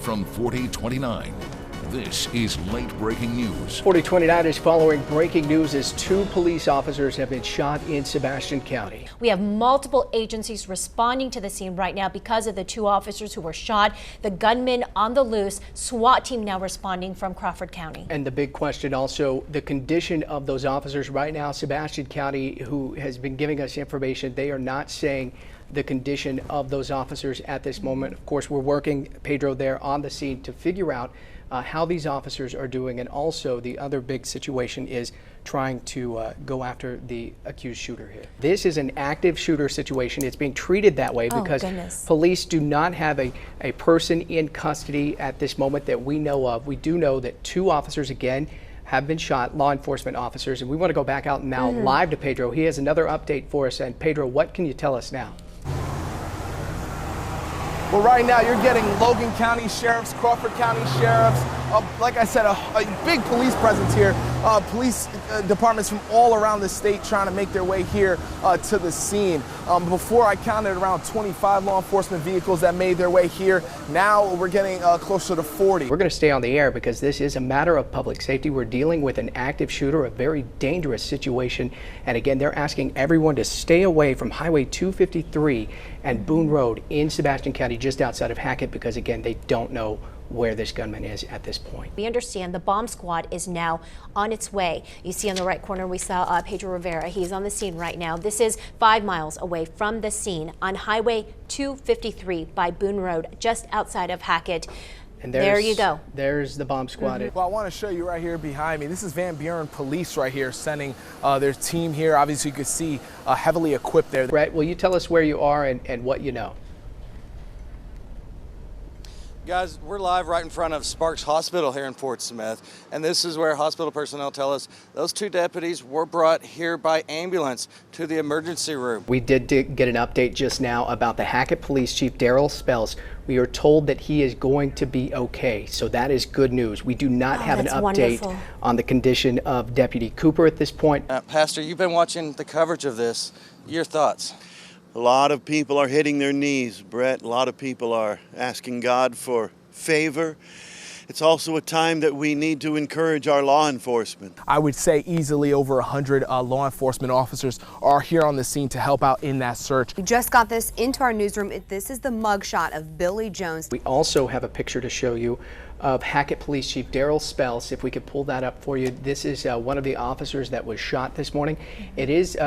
from 4029. This is late breaking news. 4029 is following breaking news as 2 police officers have been shot in Sebastian County. We have multiple agencies responding to the scene right now because of the 2 officers who were shot. The gunman on the loose. SWAT team now responding from Crawford County. And the big question also, the condition of those officers right now. Sebastian County, who has been giving us information, they are not saying the condition of those officers at this moment. Of course, we're working, Pedro, there on the scene to figure out how these officers are doing, and also the other big situation is trying to go after the accused shooter here. This is an active shooter situation. It's being treated that way because police do not have a person in custody at this moment that we know of. We do know that 2 officers, again, have been shot, law enforcement officers, and we want to go back out now live to Pedro. He has another update for us. And Pedro, what can you tell us now? Well, right now you're getting Logan County Sheriffs, Crawford County Sheriffs, like I said, a big police presence here. Police departments from all around the state trying to make their way here to the scene. Before I counted around 25 law enforcement vehicles that made their way here. Now we're getting closer to 40. We're going to stay on the air because this is a matter of public safety. We're dealing with an active shooter, a very dangerous situation. And again, they're asking everyone to stay away from Highway 253 and Boone Road in Sebastian County, just outside of Hackett, because again, they don't know where this gunman is at this point. We understand the bomb squad is now on its way. You see on the right corner, we saw Pedro Rivera. He's on the scene right now. This is 5 miles away from the scene on Highway 253 by Boone Road, just outside of Hackett. And there you go. There's the bomb squad. Well, I want to show you right here behind me. This is Van Buren Police right here sending their team here. Obviously, you can see heavily equipped there. Brett, will you tell us where you are and what you know? Guys, we're live right in front of Sparks Hospital here in Fort Smith, and this is where hospital personnel tell us those 2 deputies were brought here by ambulance to the emergency room. We did get an update just now about the Hackett Police Chief Daryl Spells. We are told that he is going to be okay, so that is good news. We do not have an update on the condition of Deputy Cooper at this point. Pastor, you've been watching the coverage of this. Your thoughts? A lot of people are hitting their knees, Brett. A lot of people are asking God for favor. It's also a time that we need to encourage our law enforcement. I would say easily over 100 law enforcement officers are here on the scene to help out in that search. We just got this into our newsroom. This is the mugshot of Billy Jones. We also have a picture to show you of Hackett Police Chief Daryl Spells. If we could pull that up for you. This is one of the officers that was shot this morning. It is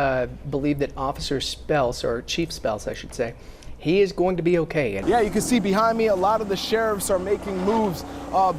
believed that Officer Spells, or Chief Spells I should say, he is going to be okay. Yeah, you can see behind me a lot of the sheriffs are making moves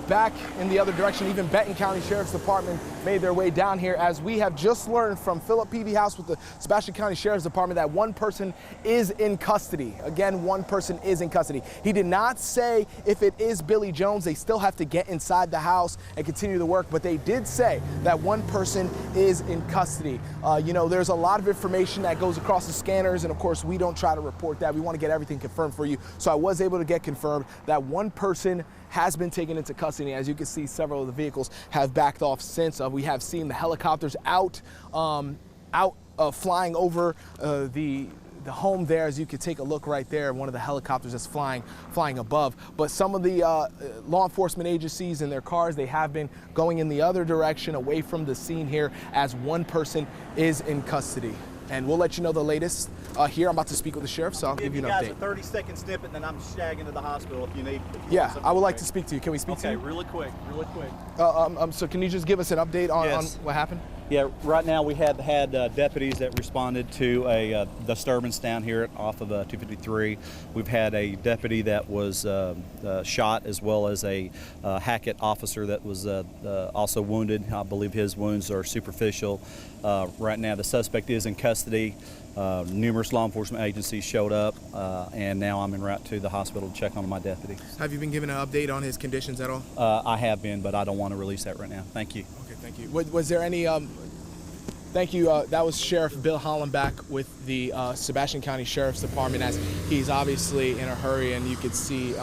back in the other direction. Even Benton County Sheriff's Department made their way down here, as we have just learned from Philip Peavy House with the Sebastian County Sheriff's Department that 1 person is in custody. Again, 1 person is in custody. He did not say if it is Billy Jones. They still have to get inside the house and continue the work, but they did say that 1 person is in custody. You know, there's a lot of information that goes across the scanners, and of course we don't try to report that. We want to get everything confirmed for you. So I was able to get confirmed that 1 person has been taken into custody. As you can see, several of the vehicles have backed off since. We have seen the helicopters out flying over the home there. As you can take a look right there, one of the helicopters that's flying above. But some of the law enforcement agencies in their cars, they have been going in the other direction away from the scene here, as 1 person is in custody. And we'll let you know the latest here. I'm about to speak with the sheriff, so I'll give you an update. Give you guys a 30-second snippet, and then I'm shagging to the hospital if you need. Yeah, I would like to speak to you. Can we speak to you? Okay, really quick. So can you just give us an update on what happened? Yeah, right now we had deputies that responded to a disturbance down here off of 253. We've had a deputy that was shot, as well as a Hackett officer that was also wounded. I believe his wounds are superficial. Right now the suspect is in custody. Numerous law enforcement agencies showed up, and now I'm en route to the hospital to check on my deputy. Have you been given an update on his conditions at all? I have been, but I don't want to release that right now. Thank you. Okay, thank you. Was there any, thank you, that was Sheriff Bill Hollenbach with the Sebastian County Sheriff's Department, as he's obviously in a hurry, and you could see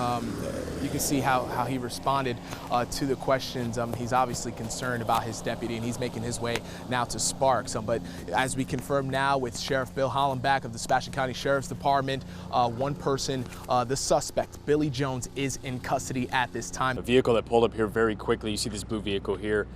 you can see how he responded to the questions. He's obviously concerned about his deputy, and he's making his way now to Sparks. But as we confirm now with Sheriff Bill Hollenbeck of the Sebastian County Sheriff's Department, one person, the suspect, Billy Jones, is in custody at this time. A vehicle that pulled up here very quickly. You see this blue vehicle here.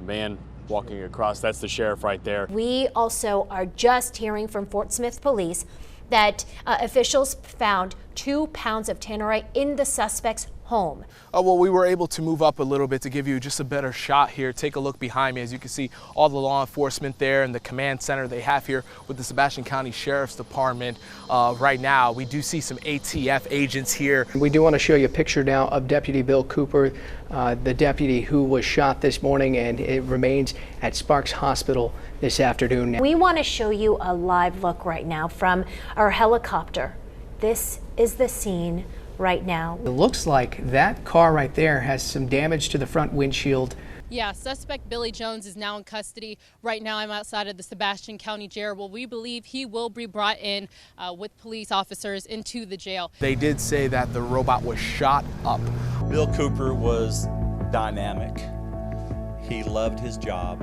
Man walking across, that's the sheriff right there. We also are just hearing from Fort Smith Police that officials found 2 pounds of tannerite in the suspect's home. Well, we were able to move up a little bit to give you just a better shot here. Take a look behind me. As you can see, all the law enforcement there and the command center they have here with the Sebastian County Sheriff's Department. Right now, we do see some ATF agents here. We do want to show you a picture now of Deputy Bill Cooper, the deputy who was shot this morning, and it remains at Sparks Hospital this afternoon. We want to show you a live look right now from our helicopter. This is the scene right now. It looks like that car right there has some damage to the front windshield. Yeah, suspect Billy Jones is now in custody. Right now I'm outside of the Sebastian County Jail. Well, we believe he will be brought in with police officers into the jail. They did say that the robot was shot up. Bill Cooper was dynamic. He loved his job.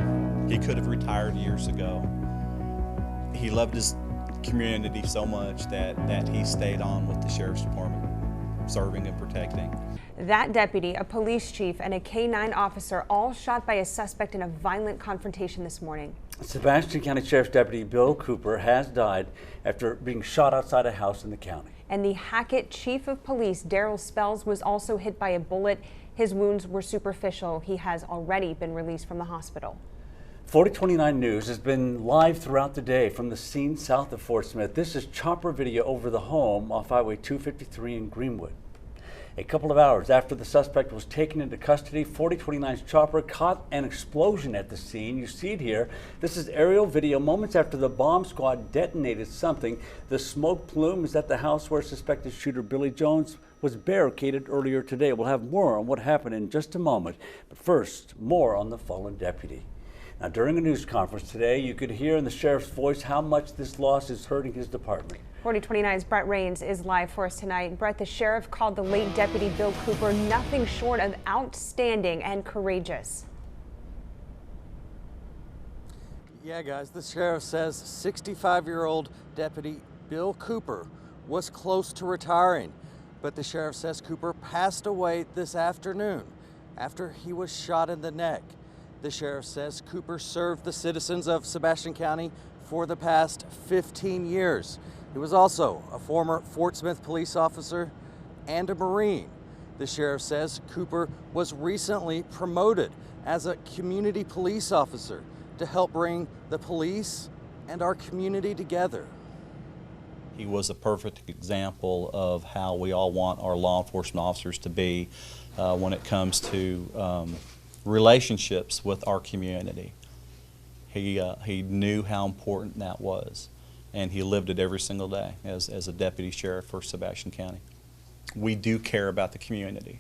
He could have retired years ago. He loved his community so much that he stayed on with the Sheriff's Department, serving and protecting. That deputy, a police chief, and a K-9 officer all shot by a suspect in a violent confrontation this morning. Sebastian County Sheriff's Deputy Bill Cooper has died after being shot outside a house in the county. And the Hackett Chief of Police, Daryl Spells, was also hit by a bullet. His wounds were superficial. He has already been released from the hospital. 4029 News has been live throughout the day from the scene south of Fort Smith. This is chopper video over the home off Highway 253 in Greenwood. A couple of hours after the suspect was taken into custody, 4029's chopper caught an explosion at the scene. You see it here. This is aerial video moments after the bomb squad detonated something. The smoke plume is at the house where suspected shooter Billy Jones was barricaded earlier today. We'll have more on what happened in just a moment. But first, more on the fallen deputy. Now, during a news conference today, you could hear in the sheriff's voice how much this loss is hurting his department. 4029's Brett Rains is live for us tonight. Brett, the sheriff called the late Deputy Bill Cooper nothing short of outstanding and courageous. Yeah, guys, the sheriff says 65-year-old Deputy Bill Cooper was close to retiring, but the sheriff says Cooper passed away this afternoon after he was shot in the neck. The sheriff says Cooper served the citizens of Sebastian County for the past 15 years. He was also a former Fort Smith police officer and a Marine. The sheriff says Cooper was recently promoted as a community police officer to help bring the police and our community together. He was a perfect example of how we all want our law enforcement officers to be when it comes to relationships with our community. He knew how important that was, and he lived it every single day as a deputy sheriff for Sebastian County. We do care about the community,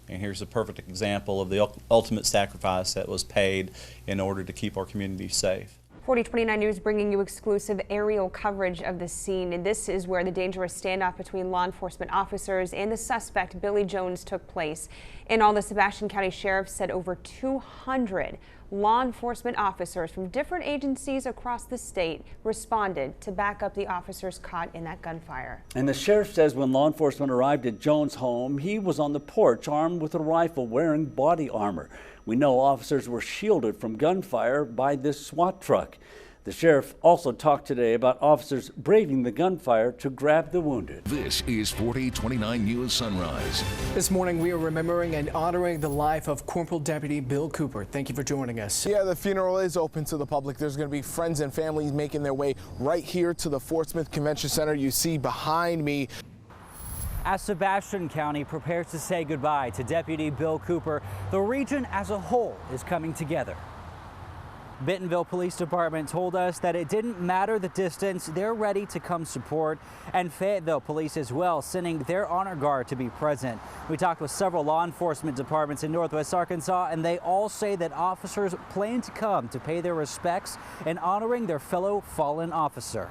and here's a perfect example of the ultimate sacrifice that was paid in order to keep our community safe. 4029 News bringing you exclusive aerial coverage of the scene, and this is where the dangerous standoff between law enforcement officers and the suspect Billy Jones took place. In all, the Sebastian County Sheriff said over 200 law enforcement officers from different agencies across the state responded to back up the officers caught in that gunfire. And the sheriff says when law enforcement arrived at Jones' home, he was on the porch armed with a rifle wearing body armor. We know officers were shielded from gunfire by this SWAT truck. The sheriff also talked today about officers braving the gunfire to grab the wounded. This is 4029 News Sunrise. This morning we are remembering and honoring the life of Corporal Deputy Bill Cooper. Thank you for joining us. Yeah, the funeral is open to the public. There's going to be friends and families making their way right here to the Fort Smith Convention Center. You see behind me. As Sebastian County prepares to say goodbye to Deputy Bill Cooper, the region as a whole is coming together. Bentonville Police Department told us that it didn't matter the distance, they're ready to come support, and Fayetteville Police as well, sending their honor guard to be present. We talked with several law enforcement departments in Northwest Arkansas, and they all say that officers plan to come to pay their respects and honoring their fellow fallen officer.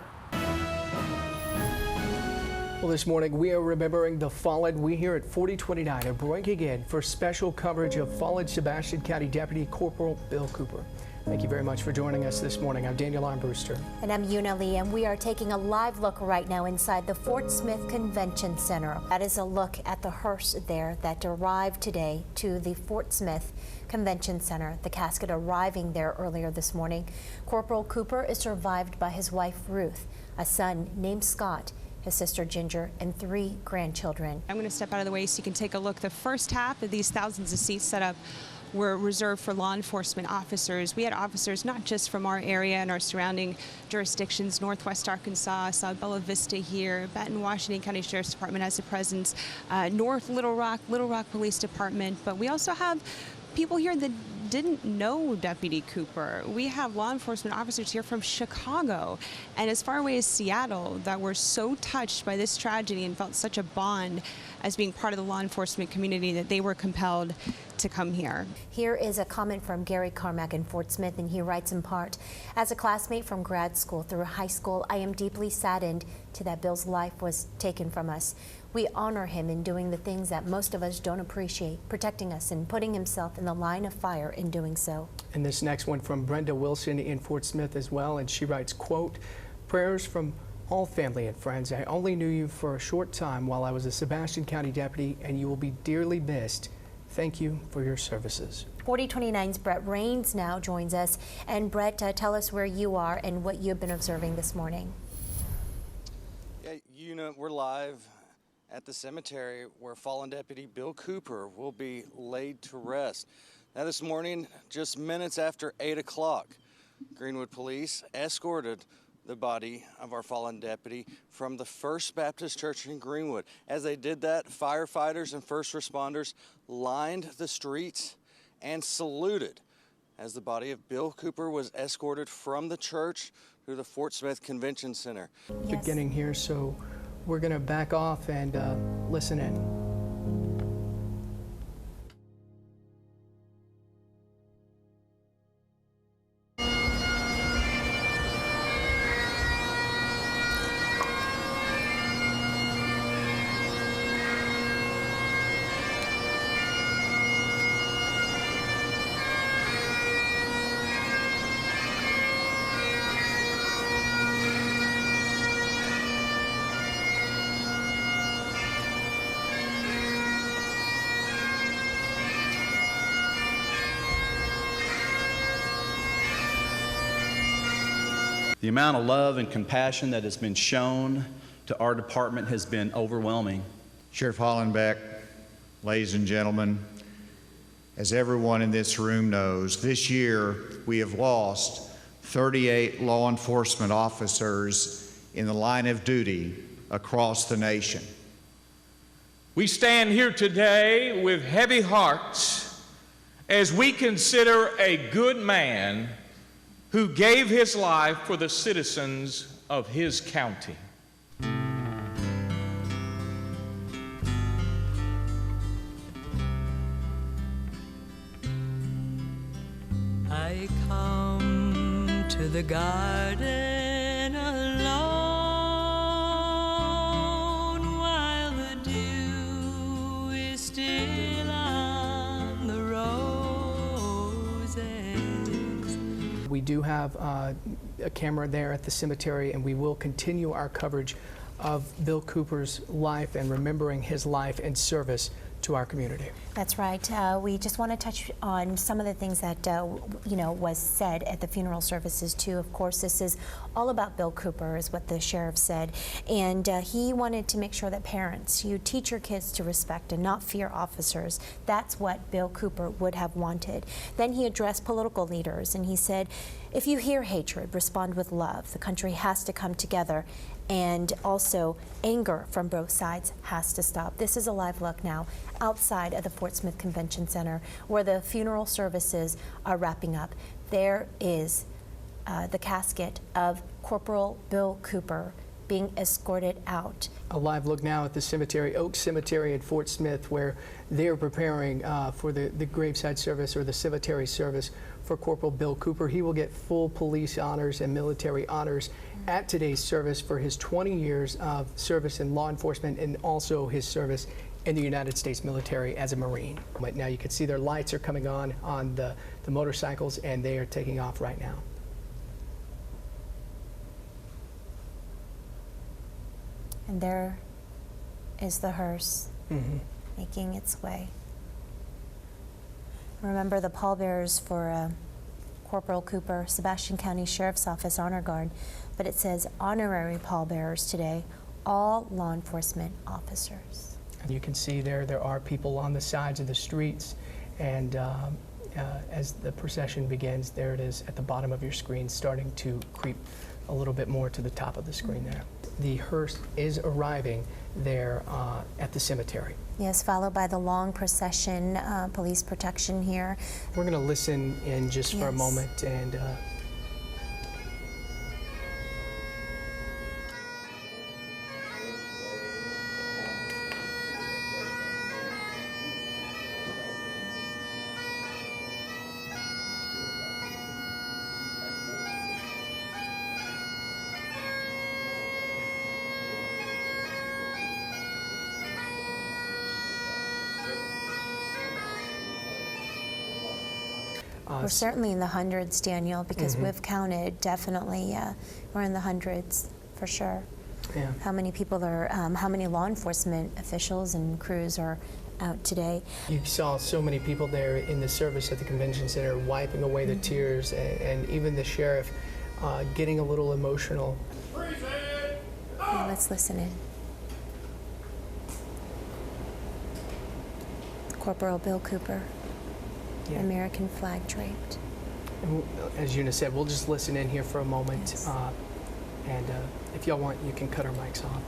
Well, Well, this morning we are remembering the fallen. We here at 4029 are breaking in for special coverage of fallen Sebastian County Deputy Corporal Bill Cooper. Thank you very much for joining us this morning. I'm Daniel Armbruster. And I'm Una Lee, and we are taking a live look right now inside the Fort Smith Convention Center. That is a look at the hearse there that arrived today to the Fort Smith Convention Center. The casket arriving there earlier this morning. Corporal Cooper is survived by his wife Ruth, a son named Scott, his sister Ginger, and 3 grandchildren. I'm going to step out of the way so you can take a look. The first half of these thousands of seats set up were reserved for law enforcement officers. We had officers not just from our area and our surrounding jurisdictions, Northwest Arkansas, South Bella Vista here, Benton, Washington County Sheriff's Department has a presence, North Little Rock Police Department, but we also have people here that didn't know Deputy Cooper. We have law enforcement officers here from Chicago and as far away as Seattle that were so touched by this tragedy and felt such a bond as being part of the law enforcement community that they were compelled to come here. Here is a comment from Gary Carmack in Fort Smith, and he writes in part, as a classmate from grad school through high school, I am deeply saddened to that Bill's life was taken from us. We honor him in doing the things that most of us don't appreciate, protecting us and putting himself in the line of fire in doing so. And this next one from Brenda Wilson in Fort Smith as well, and she writes, quote, prayers from all family and friends. I only knew you for a short time while I was a Sebastian County deputy, and you will be dearly missed. Thank you for your services. 4029's Brett Rains now joins us. And Brett, tell us where you are and what you've been observing this morning. Yeah, you know, we're live at the cemetery where fallen Deputy Bill Cooper will be laid to rest. Now this morning, just minutes after 8 o'clock, Greenwood Police escorted the body of our fallen deputy from the First Baptist Church in Greenwood. As they did that, firefighters and first responders lined the streets and saluted as the body of Bill Cooper was escorted from the church to the Fort Smith Convention Center. Yes. Beginning here, so we're going to back off and listen in. The amount of love and compassion that has been shown to our department has been overwhelming. Sheriff Hollenbeck, ladies and gentlemen, as everyone in this room knows, this year we have lost 38 law enforcement officers in the line of duty across the nation. We stand here today with heavy hearts as we consider a good man who gave his life for the citizens of his county. I come to the garden alone while the dew is still on the roses. We do have a camera there at the cemetery, and we will continue our coverage of Bill Cooper's life and remembering his life and service to our community. That's right. We just want to touch on some of the things that was said at the funeral services too. Of course, this is all about Bill Cooper, is what the sheriff said, and he wanted to make sure that parents, you teach your kids to respect and not fear officers. That's what Bill Cooper would have wanted. Then he addressed political leaders, and he said, if you hear hatred, respond with love. The country has to come together, and also anger from both sides has to stop. This is a live look now outside of the Fort Smith Convention Center where the funeral services are wrapping up. There is the casket of Corporal Bill Cooper being escorted out. A live look now at the cemetery, Oak Cemetery in Fort Smith, where they're preparing for the graveside service or the cemetery service for Corporal Bill Cooper. He will get full police honors and military honors at today's service for his 20 years of service in law enforcement and also his service in the United States military as a Marine. Right now you can see their lights are coming on the motorcycles, and they are taking off right now. And there is the hearse making its way. Remember the pallbearers for Corporal Cooper, Sebastian County Sheriff's Office Honor Guard, but it says honorary pallbearers today, all law enforcement officers. And you can see there are people on the sides of the streets, and as the procession begins, there it is at the bottom of your screen, starting to creep a little bit more to the top of the screen there. The hearse is arriving there at the cemetery. Yes, followed by the long procession, police protection here. We're going to listen in just for a moment and we're certainly in the hundreds, Daniel, because we've counted, definitely, we're in the hundreds for sure. Yeah. How many people are, how many law enforcement officials and crews are out today? You saw so many people there in the service at the convention center wiping away the tears, and even the sheriff getting a little emotional. Well, let's listen in. Corporal Bill Cooper. Yeah. American flag draped. And as Una said, we'll just listen in here for a moment, Yes. and if y'all want, you can cut our mics off.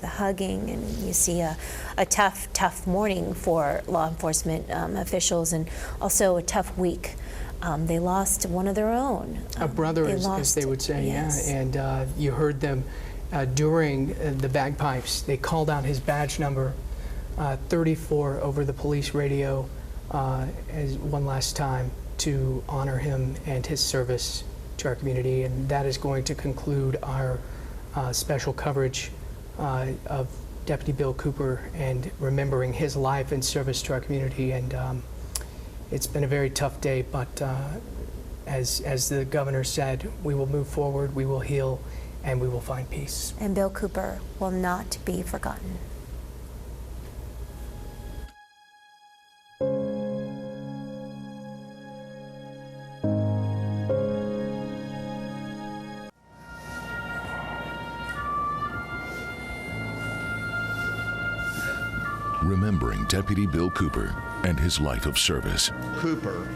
Hugging, and you see a tough morning for law enforcement officials, and also a tough week. They lost one of their own. A brother, as they would say, yes. yeah. And you heard them during the bagpipes, they called out his badge number 34 over the police radio as one last time to honor him and his service to our community. And that is going to conclude our special coverage of Deputy Bill Cooper and remembering his life and service to our community. And it's been a very tough day, but as the governor said, we will move forward, we will heal, and we will find peace. And Bill Cooper will not be forgotten. Remembering Deputy Bill Cooper and his life of service. Cooper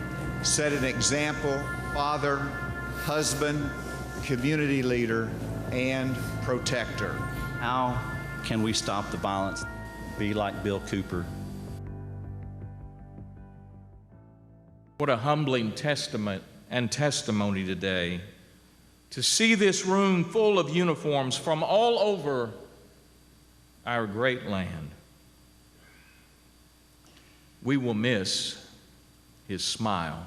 set an example, father, husband, community leader, and protector. How can we stop the violence? Be like Bill Cooper. What a humbling testament and testimony today to see this room full of uniforms from all over our great land. We will miss his smile.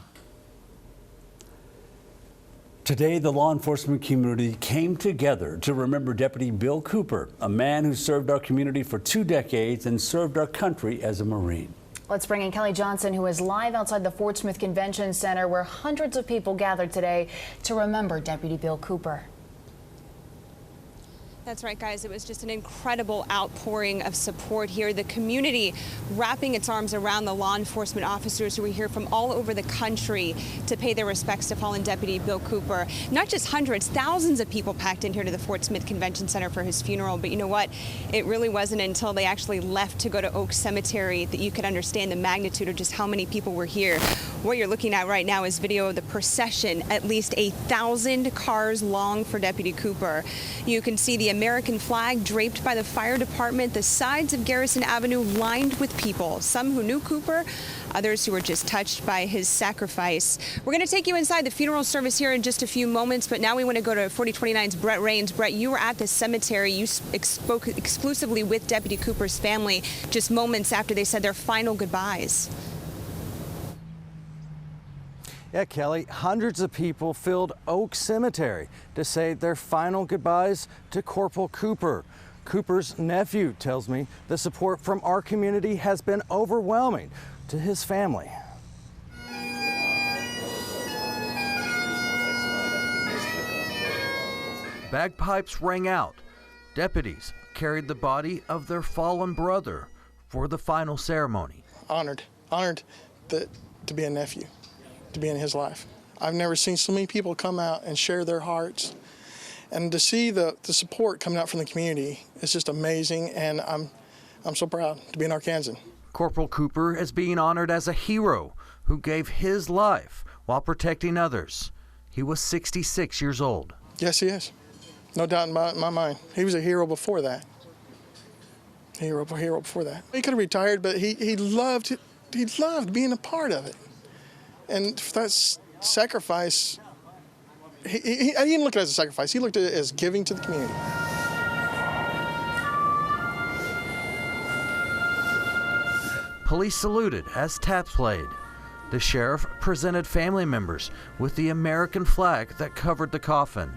Today, the law enforcement community came together to remember Deputy Bill Cooper, a man who served our community for 2 decades and served our country as a Marine. Let's bring in Kelly Johnson, who is live outside the Fort Smith Convention Center, where hundreds of people gathered today to remember Deputy Bill Cooper. That's right, guys. It was just an incredible outpouring of support here. The community wrapping its arms around the law enforcement officers who were here from all over the country to pay their respects to fallen Deputy Bill Cooper. Not just hundreds, thousands of people packed in here to the Fort Smith Convention Center for his funeral. But you know what? It really wasn't until they actually left to go to Oak Cemetery that you could understand the magnitude of just how many people were here. What you're looking at right now is video of the procession, at least 1,000 cars long for Deputy Cooper. You can see the American flag draped by the fire department, the sides of Garrison Avenue lined with people, some who knew Cooper, others who were just touched by his sacrifice. We're going to take you inside the funeral service here in just a few moments, but now we want to go to 4029's Brett Rains. Brett, you were at the cemetery. You spoke exclusively with Deputy Cooper's family just moments after they said their final goodbyes. Yeah, Kelly, hundreds of people filled Oak Cemetery to say their final goodbyes to Corporal Cooper. Cooper's nephew tells me the support from our community has been overwhelming to his family. Bagpipes rang out. Deputies carried the body of their fallen brother for the final ceremony. Honored to be a nephew, to be in his life. I've never seen so many people come out and share their hearts, and to see the support coming out from the community is just amazing, and I'm so proud to be an Arkansan. Corporal Cooper is being honored as a hero who gave his life while protecting others. He was 66 years old. Yes, he is. No doubt in my mind. He was a hero before that. Hero before that. He could have retired, but he loved being a part of it. And that sacrifice, he didn't look at it as a sacrifice. He looked at it as giving to the community. Police saluted as taps played. The sheriff presented family members with the American flag that covered the coffin.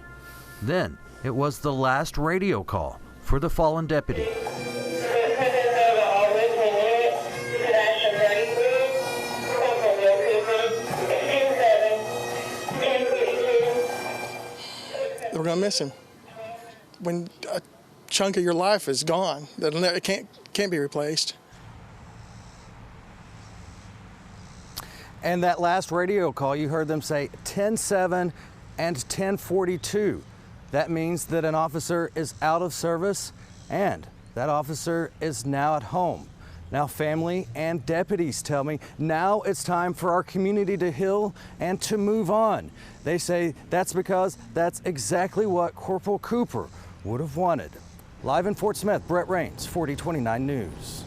Then it was the last radio call for the fallen deputy. We're going to miss him. When a chunk of your life is gone, it can't be replaced. And that last radio call, you heard them say 10-7 and 10-42. That means that an officer is out of service and that officer is now at home. Now family and deputies tell me now it's time for our community to heal and to move on. They say that's because that's exactly what Corporal Cooper would have wanted. Live in Fort Smith, Brett Rains, 4029 News.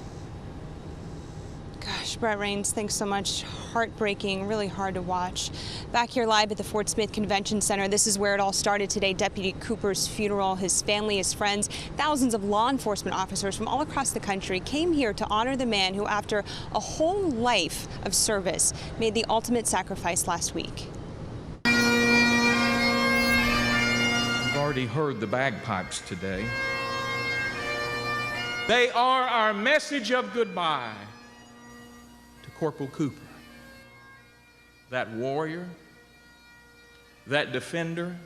Gosh. gosh, Brett Rains, thanks so much. Heartbreaking, really hard to watch. Back here live at the Fort Smith Convention Center, this is where it all started today. Deputy Cooper's funeral, his family, his friends, thousands of law enforcement officers from all across the country came here to honor the man who, after a whole life of service, made the ultimate sacrifice last week. You've already heard the bagpipes today. They are our message of goodbye to Corporal Cooper, that warrior, that defender,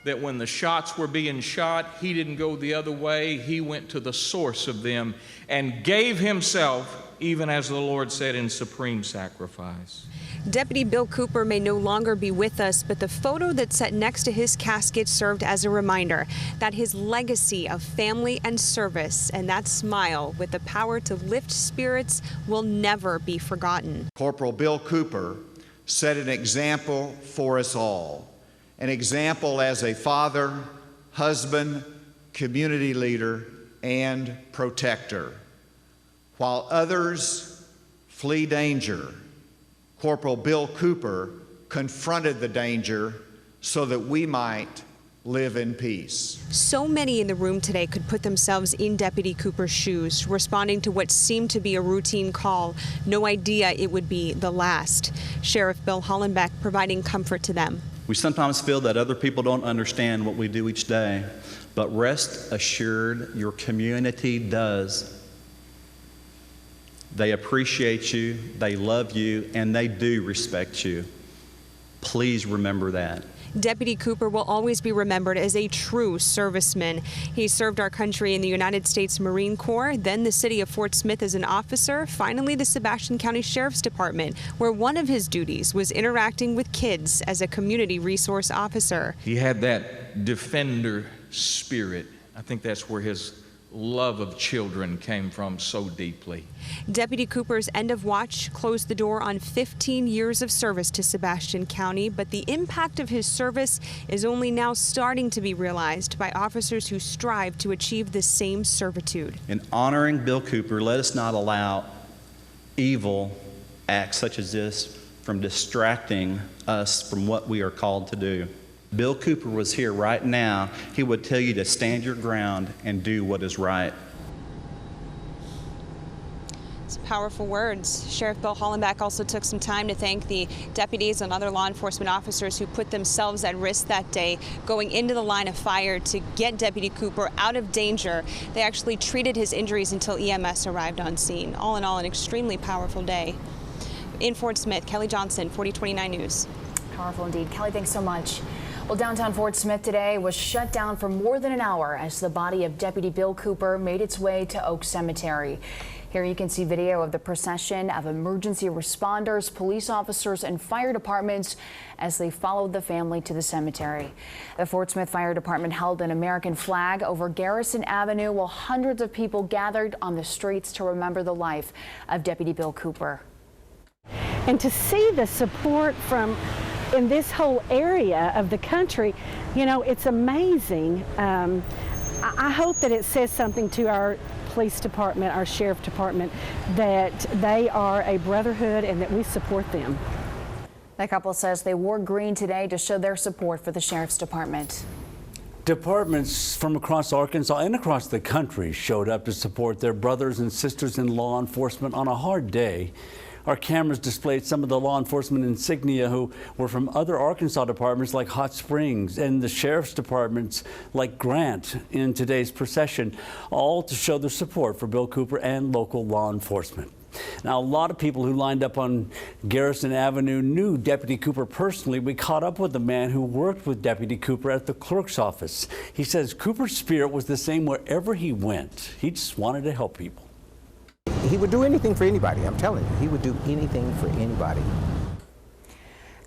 that when the shots were being shot, he didn't go the other way. He went to the source of them and gave himself, even as the Lord said, in supreme sacrifice. Deputy Bill Cooper may no longer be with us, but the photo that's set next to his casket served as a reminder that his legacy of family and service and that smile with the power to lift spirits will never be forgotten. Corporal Bill Cooper set an example for us all, an example as a father, husband, community leader, and protector. While others flee danger, Corporal Bill Cooper confronted the danger so that we might live in peace. So many in the room today could put themselves in Deputy Cooper's shoes, responding to what seemed to be a routine call. No idea it would be the last. Sheriff Bill Hollenbeck providing comfort to them. We sometimes feel that other people don't understand what we do each day, but rest assured your community does. They appreciate you, they love you, and they do respect you. Please remember that. Deputy Cooper will always be remembered as a true serviceman. He served our country in the United States Marine Corps, then the city of Fort Smith as an officer, finally the Sebastian County Sheriff's Department, where one of his duties was interacting with kids as a community resource officer. He had that defender spirit. I think that's where his love of children came from so deeply. Deputy Cooper's end of watch closed the door on 15 years of service to Sebastian County, but the impact of his service is only now starting to be realized by officers who strive to achieve the same servitude. In honoring Bill Cooper, let us not allow evil acts such as this from distracting us from what we are called to do. Bill Cooper was here right now, he would tell you to stand your ground and do what is right. It's powerful words. Sheriff Bill Hollenbeck also took some time to thank the deputies and other law enforcement officers who put themselves at risk that day, going into the line of fire to get Deputy Cooper out of danger. They actually treated his injuries until EMS arrived on scene. All in all, an extremely powerful day. In Fort Smith, Kelly Johnson, 4029 News. Powerful indeed. Kelly, thanks so much. Well, downtown Fort Smith today was shut down for more than an hour as the body of Deputy Bill Cooper made its way to Oak Cemetery. Here you can see video of the procession of emergency responders, police officers, and fire departments as they followed the family to the cemetery. The Fort Smith Fire Department held an American flag over Garrison Avenue while hundreds of people gathered on the streets to remember the life of Deputy Bill Cooper. And to see the support from in this whole area of the country, you know, it's amazing. I hope that it says something to our police department, our sheriff department, that they are a brotherhood and that we support them. The couple says they wore green today to show their support for the sheriff's department. Departments from across Arkansas and across the country showed up to support their brothers and sisters in law enforcement on a hard day. Our cameras displayed some of the law enforcement insignia who were from other Arkansas departments like Hot Springs and the sheriff's departments like Grant in today's procession, all to show their support for Bill Cooper and local law enforcement. Now, a lot of people who lined up on Garrison Avenue knew Deputy Cooper personally. We caught up with the man who worked with Deputy Cooper at the clerk's office. He says Cooper's spirit was the same wherever he went. He just wanted to help people. He would do anything for anybody, I'm telling you. He would do anything for anybody.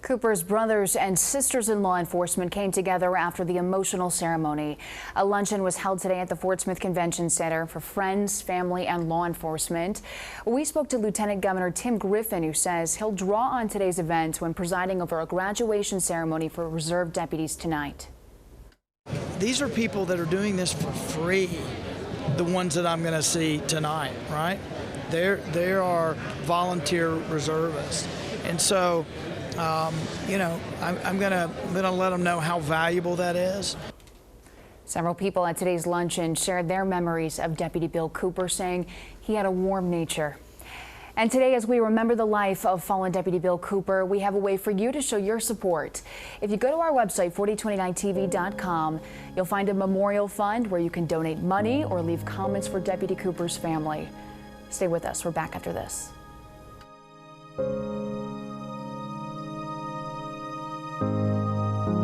Cooper's brothers and sisters in law enforcement came together after the emotional ceremony. A luncheon was held today at the Fort Smith Convention Center for friends, family, and law enforcement. We spoke to Lieutenant Governor Tim Griffin, who says he'll draw on today's event when presiding over a graduation ceremony for reserve deputies tonight. These are people that are doing this for free, the ones that I'm going to see tonight, right? They are volunteer reservists. And so, you know, I'm gonna let them know how valuable that is. Several people at today's luncheon shared their memories of Deputy Bill Cooper, saying he had a warm nature. And today, as we remember the life of fallen Deputy Bill Cooper, we have a way for you to show your support. If you go to our website, 4029tv.com, you'll find a memorial fund where you can donate money or leave comments for Deputy Cooper's family. Stay with us. We're back after this.